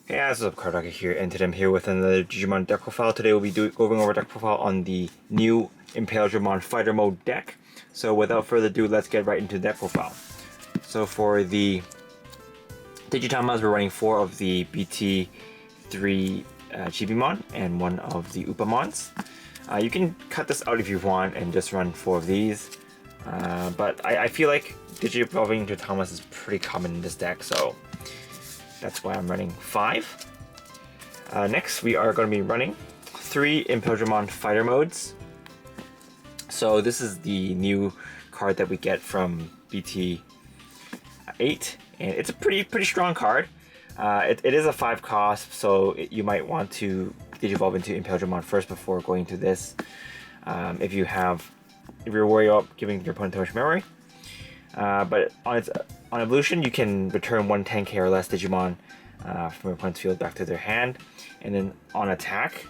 Hey guys, what's up, Cardocka here, and today I'm here with another Digimon deck profile. Today we'll be going over deck profile on the new Imperialdramon Fighter Mode deck. So without further ado, let's get right into deck profile. So for the Digitamons, we're running 4 of the Bt3 Chibimon and 1 of the Upamons. You can cut this out if you want and just run 4 of these. But I feel like Digi-evolving into Thomas is pretty common in this deck, so that's why I'm running 5. Next, we are going to be running 3 Imperialdramon Fighter Modes. So this is the new card that we get from Bt3 and it's a pretty strong card. It is a 5 cost, so you might want to Digivolve into Imperialdramon first before going to this. If you're worried about giving your opponent too much memory. But on evolution, you can return 1 10k or less Digimon from your opponent's field back to their hand. And then on attack,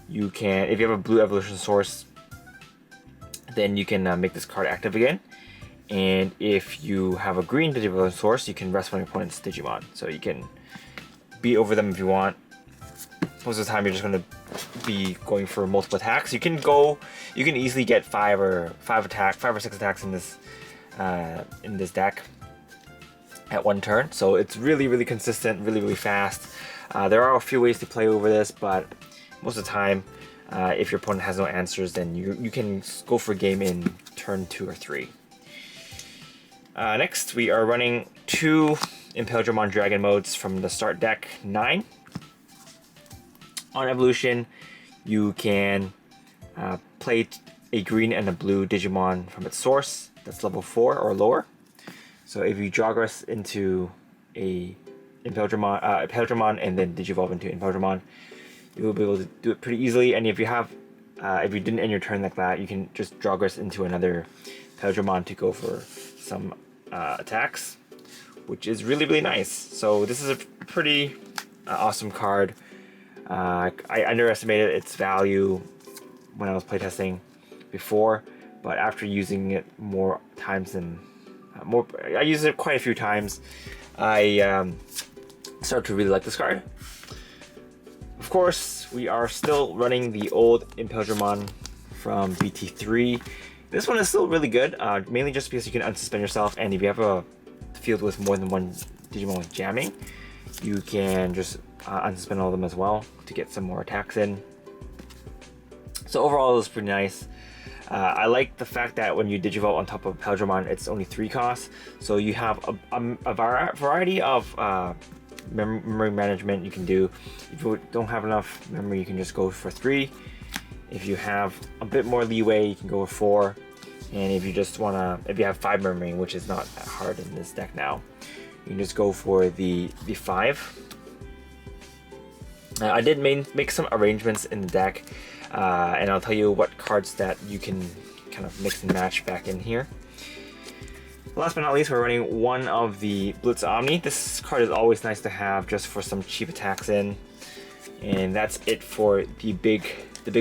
you can, if you have a blue evolution source, then you can make this card active again. And if you have a green Digivolving source, you can rest one of your opponent's Digimon. So you can beat over them if you want. Most of the time, you're just going to be going for multiple attacks. You can easily get 5 or 6 attacks in this deck at 1 turn, so it's really consistent, really fast. There are a few ways to play over this, but most of the time, if your opponent has no answers, then you can go for a game in turn 2 or 3. Next, we are running 2 Imperialdramon Dragon modes from the start deck 9. On evolution, you can play a green and a blue Digimon from its source that's level 4 or lower. So if you Jogress into a Imperialdramon and then Digivolve into Imperialdramon, you will be able to do it pretty easily. And if you didn't end your turn like that, you can just Jogress into another Imperialdramon to go for some attacks, which is really nice. So this is a pretty awesome card. I underestimated its value when I was playtesting before, but after using it more times than I used it quite a few times, I started to really like this card. Of course, we are still running the old Imperialdramon from Bt3. This one is still really good, mainly just because you can unsuspend yourself, and if you have a field with more than 1 Digimon with jamming, you can just unsuspend all of them as well to get some more attacks in. So overall, it's pretty nice. I like the fact that when you Digivolve on top of Imperialdramon, it's only 3 costs, so you have a variety of memory management you can do. If you don't have enough memory, you can just go for 3. If you have a bit more leeway, you can go with 4. And if you have 5 memory, which is not that hard in this deck now, you can just go for the 5. I did make some arrangements in the deck, and I'll tell you what cards that you can kind of mix and match back in here. Last but not least, we're running 1 of the Blitz Omni. This card is always nice to have just for some cheap attacks in, and that's it for the big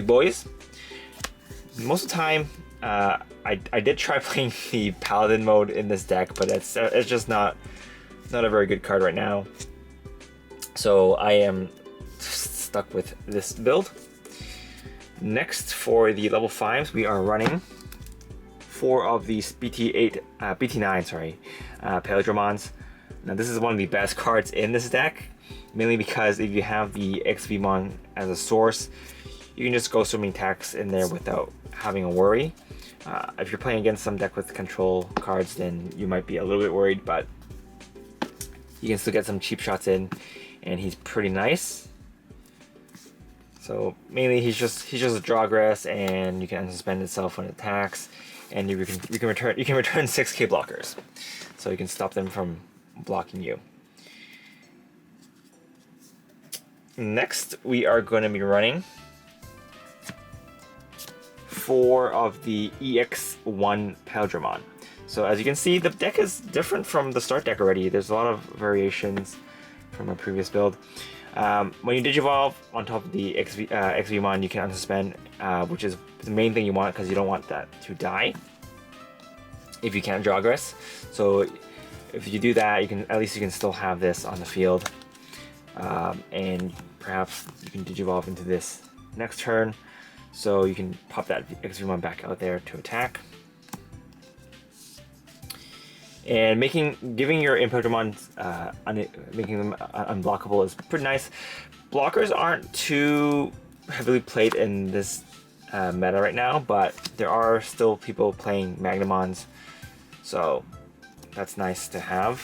boys. Most of the time, I did try playing the Paladin mode in this deck, but it's just not a very good card right now. So I am stuck with this build. Next, for the level 5s, we are running 4 of these Bt9 Imperialdramons. Now this is one of the best cards in this deck, mainly because if you have the XVmon as a source, you can just go so many attacks in there without having a worry. If you're playing against some deck with control cards, then you might be a little bit worried, but you can still get some cheap shots in, and he's pretty nice. So mainly he's just a Jogress, and you can unsuspend itself when it attacks, and you can return 6k blockers, so you can stop them from blocking you. Next, we are going to be running 4 of the EX1 Pal Dramon. So as you can see, the deck is different from the start deck already. There's a lot of variations from a previous build. When you Digivolve on top of the XVmon, you can unsuspend, which is the main thing you want because you don't want that to die if you can't Jogress. So if you do that, you can still have this on the field. and perhaps you can Digivolve into this next turn, so you can pop that X-Vmon back out there to attack. And giving your Imperialdramon, making them unblockable is pretty nice. Blockers aren't too heavily played in this meta right now, but there are still people playing Magnamons, so that's nice to have.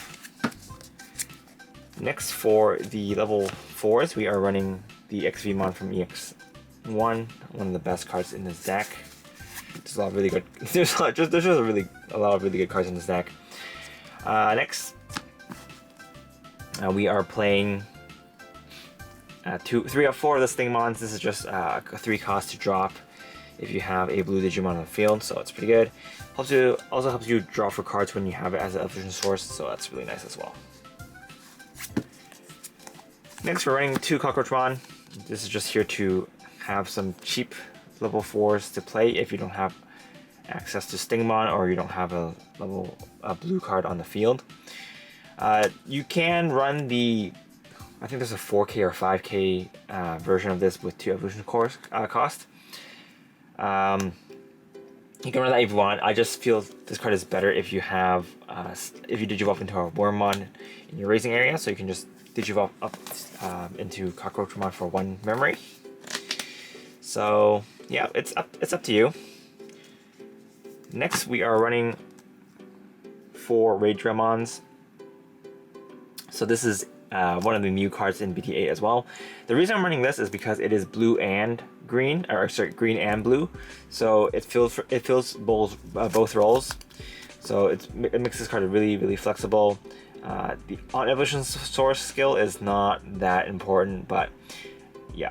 Next, for the level 4s, we are running the X-Vmon from EX1, one of the best cards in this deck. There's a lot of really good. There's just a lot of really good cards in this deck. Next, we are playing 3 of 4 of the Stingmons. This is just a 3 cost to drop if you have a blue Digimon on the field, so it's pretty good. Also helps you draw for cards when you have it as an evolution source, so that's really nice as well. Next, we're running 2 Cockretron. This is just here to have some cheap level 4s to play if you don't have access to Stingmon or you don't have a blue card on the field. You can run the, I think there's a 4K or 5K version of this with 2 evolution cost. You can run that if you want. I just feel this card is better if you have if you Digivolve into a Wormmon in your raising area, so you can just Digivolve up into Cockretron for 1 memory. So yeah, it's up to you. Next, we are running 4 Imperialdramons. So this is one of the new cards in BT8 as well. The reason I'm running this is because it is blue and green, or sorry, green and blue. So it fills both roles. So it makes this card really flexible. The on evolution source skill is not that important, but yeah,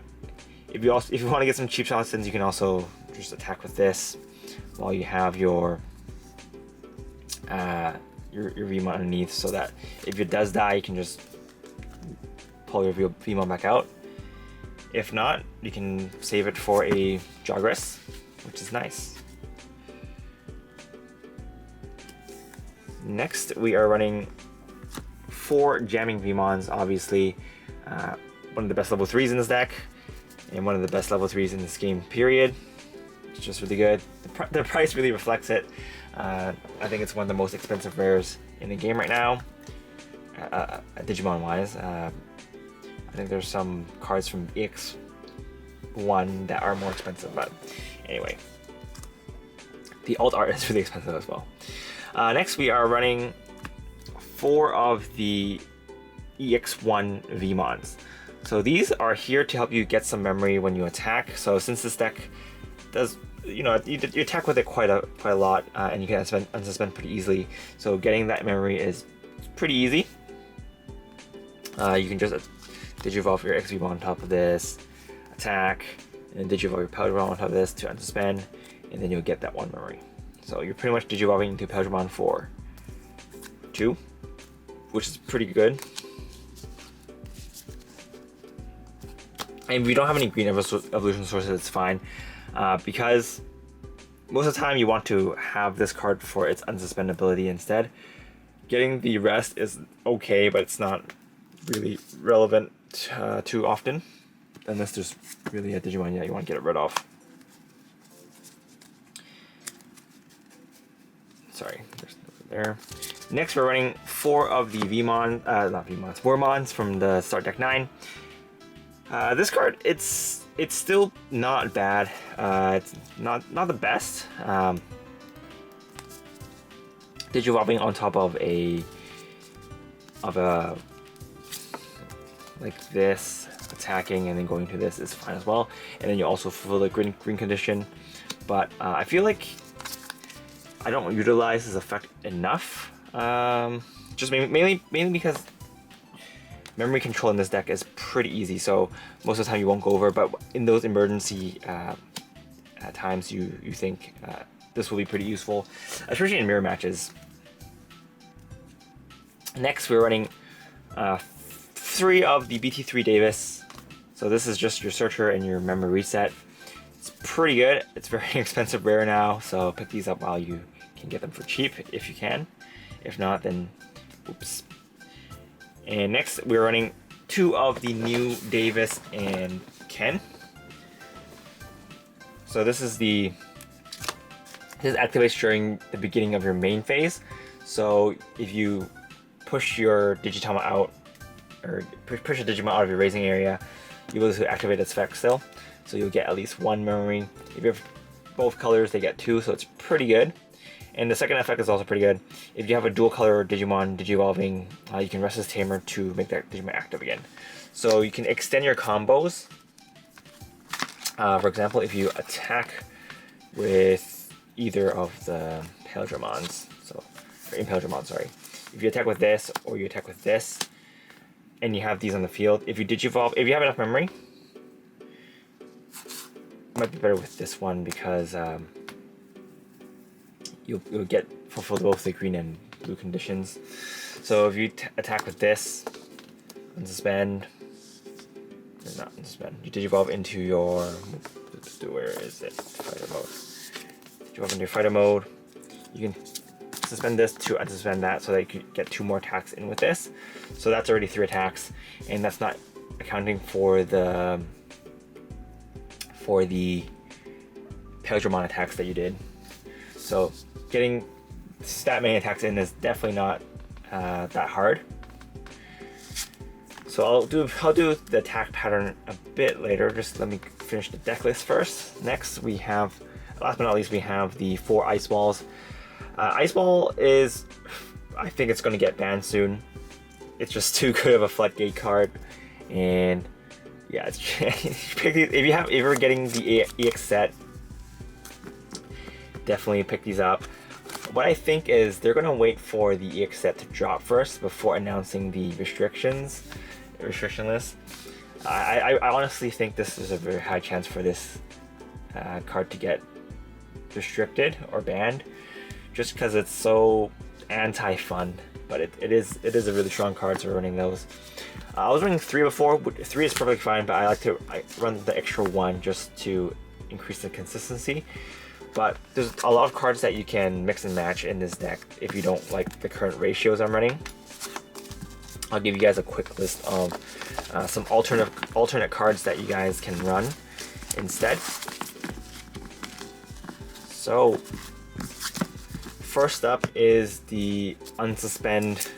if you want to get some cheap shots, then you can also just attack with this while you have your Vmon underneath, so that if it does die, you can just pull your Vmon back out. If not, you can save it for a Jogress, which is nice. Next, we are running 4 Jamming Vmons, obviously. One of the best level 3s in this deck, and one of the best level 3s in this game, period. It's just really good. The price really reflects it. I think it's one of the most expensive rares in the game right now, Digimon wise. I think there's some cards from EX1 that are more expensive, but anyway. The alt art is really expensive as well. Next, we are running 4 of the EX1 Vmons. So these are here to help you get some memory when you attack. So since this deck does, you attack with it quite a lot, and you can unsuspend pretty easily. So getting that memory is pretty easy. You can just Digivolve your X-Vmon on top of this, attack, and then Digivolve your Pal Dramon on top of this to unsuspend, and then you'll get that 1 memory. So you're pretty much Digivolving into Pal Dramon for 2, which is pretty good. And if you don't have any green evolution sources, it's fine, because most of the time you want to have this card for its unsuspendability instead. Getting the rest is okay, but it's not really relevant too often, unless there's really a Digimon you want to get rid of. Sorry, there's nothing there. Next, we're running 4 of the Wormmons from the Start Deck 9. This card, it's still not bad. It's not the best. Digivolving on top of a like this, attacking and then going to this is fine as well. And then you also fulfill the green condition. But I feel like I don't utilize this effect enough. Just mainly because memory control in this deck is pretty easy, so most of the time you won't go over, but in those emergency times you think this will be pretty useful, especially in mirror matches. Next, we're running 3 of the Bt3 Davis. So this is just your searcher and your memory reset. It's pretty good. It's very expensive rare now, so pick these up while you can get them for cheap if you can. If not, then oops. And next, we're running 2 of the new Davis and Ken. So this activates during the beginning of your main phase. So if you push your Digitama out, or push a Digimon out of your raising area, you'll be able to activate its effect still. So you'll get at least 1 memory. If you have both colors, they get 2, so it's pretty good. And the second effect is also pretty good. If you have a dual color Digimon Digivolving, you can rest his tamer to make that Digimon active again. So you can extend your combos. For example, if you attack with either of the Imperialdramons, Imperialdramon, sorry. If you attack with this, or you attack with this, and you have these on the field, if you Digivolve, if you have enough memory, it might be better with this one because you'll get fulfilled both the green and blue conditions. So if you attack with this, unsuspend, or not unsuspend, you Digivolve into your, where is it, fighter mode. Digivolve into your fighter mode. You can suspend this to unsuspend that so that you can get 2 more attacks in with this. So that's already 3 attacks, and that's not accounting for the Imperialdramon attacks that you did. So getting that many attacks in is definitely not that hard. So I'll do the attack pattern a bit later. Just let me finish the deck list first. Next we have, last but not least, we have the 4 Ice Balls. Ice Ball is, I think it's going to get banned soon. It's just too good of a floodgate card, and yeah, if you're getting the EX set, definitely pick these up. What I think is they're gonna wait for the EX set to drop first before announcing the restriction list. I honestly think this is a very high chance for this card to get restricted or banned, just because it's so anti-fun. But it is a really strong card, so we're running those. I was running 3 before. 3 is perfectly fine, but I run the extra 1 just to increase the consistency. But there's a lot of cards that you can mix and match in this deck if you don't like the current ratios I'm running. I'll give you guys a quick list of some alternate cards that you guys can run instead. So first up is the Unsuspend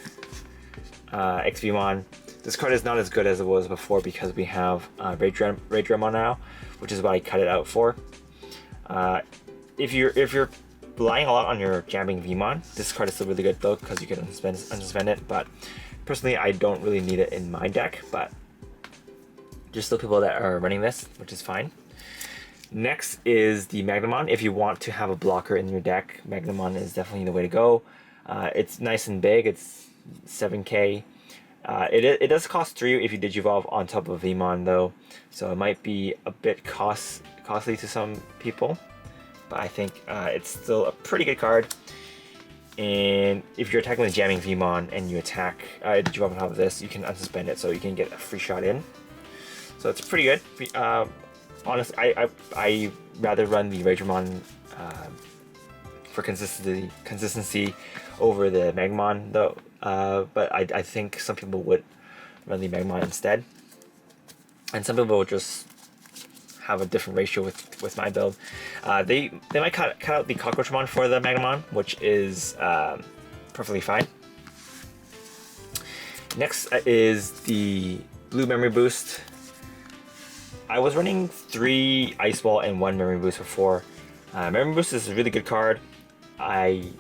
XVmon. This card is not as good as it was before because we have Imperialdramon now, which is what I cut it out for. If you're relying a lot on your jamming Vmon, this card is still really good though because you can unsuspend it. But personally, I don't really need it in my deck. But there's still people that are running this, which is fine. Next is the Magnamon. If you want to have a blocker in your deck, Magnamon is definitely the way to go. It's nice and big. It's 7k. It does cost 3 if you Digivolve on top of Vmon though, so it might be a bit costly to some people. But I think it's still a pretty good card. And if you're attacking with jamming Vmon and you attack Digivolve on top of this, you can unsuspend it, so you can get a free shot in. So it's pretty good. Honestly, I rather run the Imperialdramon for consistency over the Magmon though. But I think some people would run the Magmon instead, and some people would just have a different ratio with my build. They might cut out the Cockretron for the Magmon, which is perfectly fine. Next is the Blue Memory Boost. I was running 3 Ice Ball and 1 Memory Boost before. Memory Boost is a really good card. I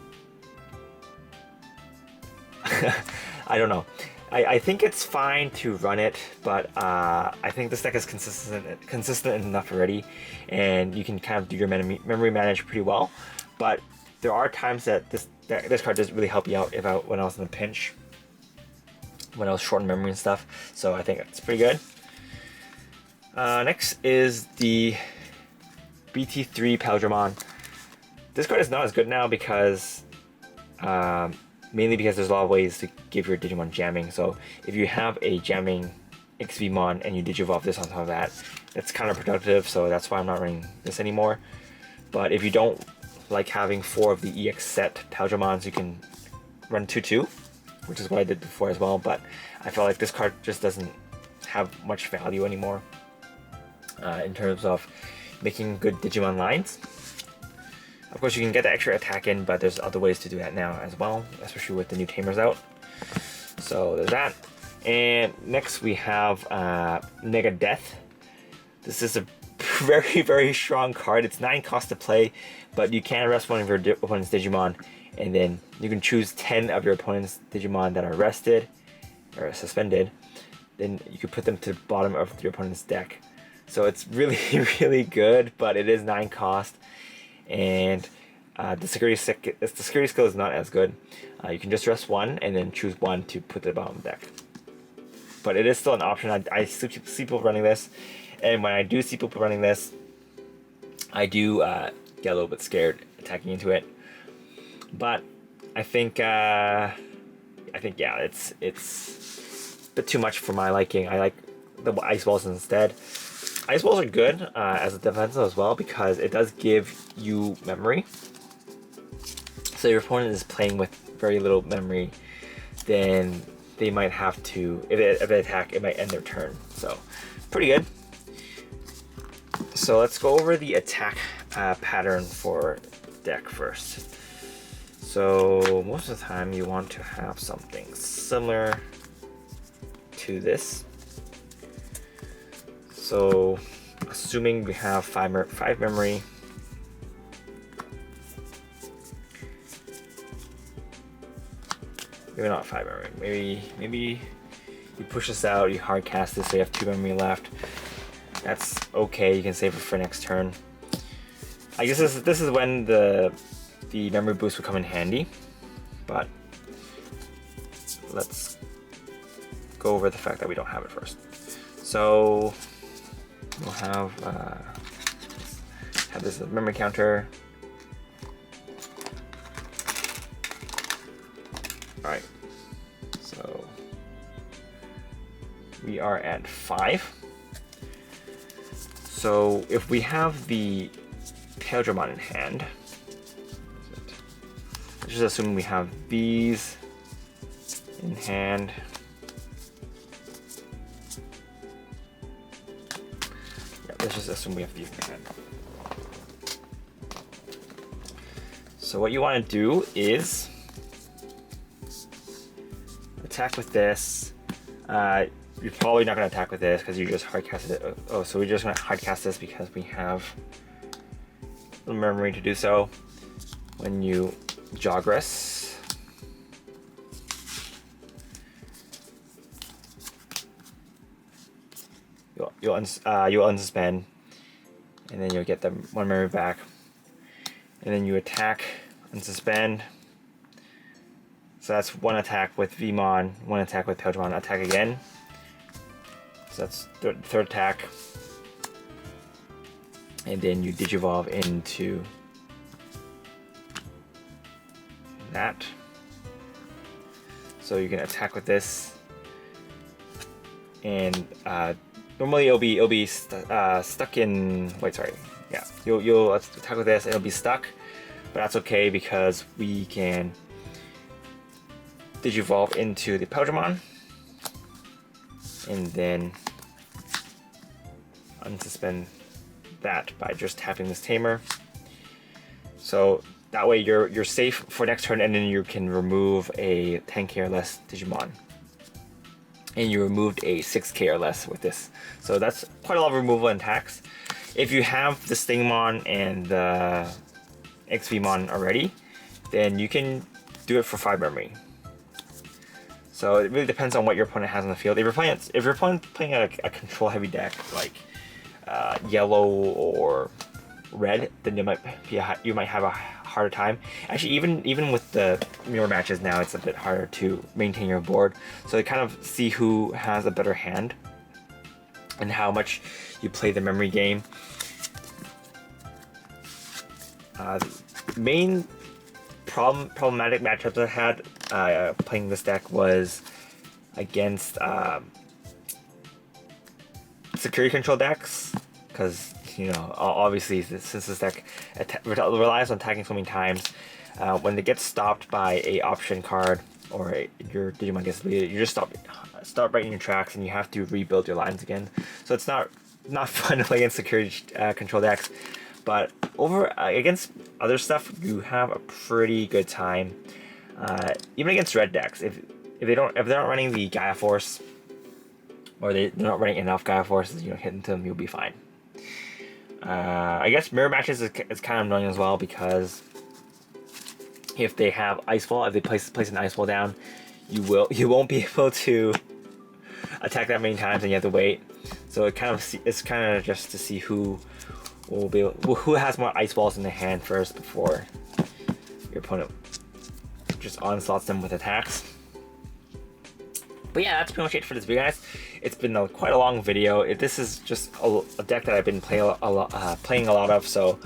don't know. I think it's fine to run it, but I think this deck is consistent enough already, and you can kind of do your memory manage pretty well. But there are times that this card does really help you out when I was in a pinch, when I was short on memory and stuff. So I think it's pretty good. Next is the Bt3 Pal Dramon. This card is not as good now because mainly because there's a lot of ways to give your Digimon jamming. So if you have a jamming XVmon and you Digivolve this on top of that, it's counterproductive, so that's why I'm not running this anymore. But if you don't like having 4 of the EX set Pal Dramons, you can run 2/2, which is what I did before as well. But I felt like this card just doesn't have much value anymore in terms of making good Digimon lines. Of course, you can get the extra attack in, but there's other ways to do that now as well, especially with the new tamers out. So there's that. And next we have Nega Death. This is a very, very strong card. It's 9 cost to play, but you can arrest one of your opponent's Digimon, and then you can choose 10 of your opponent's Digimon that are arrested or suspended. Then you can put them to the bottom of your opponent's deck. So it's really, really good, but it is 9 cost, and the security skill is not as good. You can just arrest one and then choose one to put to the bottom of the deck. But it is still an option. I see people running this, and when I do see people running this, I do get a little bit scared attacking into it. But I think yeah, it's a bit too much for my liking. I like the ice balls instead. Ice balls are good as a defensive as well, because it does give you memory. So your opponent is playing with very little memory, then they might have to, if they attack, it might end their turn. So pretty good. So let's go over the attack pattern for deck first. So most of the time you want to have something similar to this. So assuming we have 5 memory, maybe not 5 memory, maybe you push this out, you hard cast this, so you have 2 memory left. That's okay, you can save it for next turn. I guess this is when the memory boost will come in handy, but let's go over the fact that we don't have it first. So we'll have this as a memory counter. Alright, so we are at 5. So if we have the Imperialdramon in hand, let's just assume we have these in hand. Yeah, let's just assume we have these in hand. So what you want to do is attack with this. You're probably not going to attack with this because you just hardcasted it. Oh, so we're just going to hardcast this because we have the memory to do so. When you Jogress, you'll unsuspend, and then you'll get the 1 memory back. And then you attack, unsuspend. So that's 1 attack with Vmon, 1 attack with Imperialdramon, attack again. So that's third attack. And then you Digivolve into that. So you can attack with this. And normally it'll be stuck in, wait, sorry. Yeah, you'll attack with this and it'll be stuck. But that's okay because we can Digivolve into the Imperialdramon, and then unsuspend that by just tapping this tamer. So that way you're safe for next turn, and then you can remove a 10k or less Digimon. And you removed a 6k or less with this. So that's quite a lot of removal and tax. If you have the Stingmon and the XVmon already, then you can do it for 5 memory. So it really depends on what your opponent has on the field. If your opponent playing a control heavy deck like yellow or red, then you might have a harder time. Actually, even with the mirror matches now, it's a bit harder to maintain your board. So you kind of see who has a better hand and how much you play the memory game. Main problematic matchups I had playing this deck was against security control decks, because obviously since this deck relies on attacking so many times, when they get stopped by a option card or your Digimon gets deleted, you just start right in your tracks, and you have to rebuild your lines again. So it's not fun to play against security control decks, but over against other stuff, you have a pretty good time. Even against red decks, if they're not running the Gaia Force, or they're not running enough Gaia Forces, you know, hitting them, you'll be fine. I guess mirror matches is kind of annoying as well, because if they have Ice Wall, if they place an Ice Wall down, you won't be able to attack that many times, and you have to wait. So it's kind of just to see who has more Ice Walls in the hand first before your opponent just onslaughts them with attacks. But yeah, that's pretty much it for this video, guys. It's been quite a long video. This is just a deck that I've been playing a lot of, so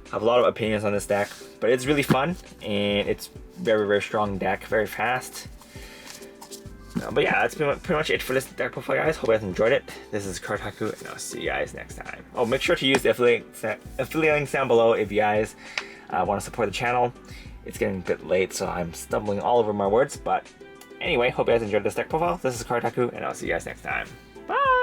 I have a lot of opinions on this deck. But it's really fun, and it's very strong deck, very fast. But yeah, that's pretty much it for this deck profile, guys. Hope you guys enjoyed it. This is Kartaku, and I'll see you guys next time. Oh, make sure to use the affiliate links down below if you guys want to support the channel. It's getting a bit late, so I'm stumbling all over my words, but anyway, hope you guys enjoyed this deck profile. This is Kartaku, and I'll see you guys next time. Bye!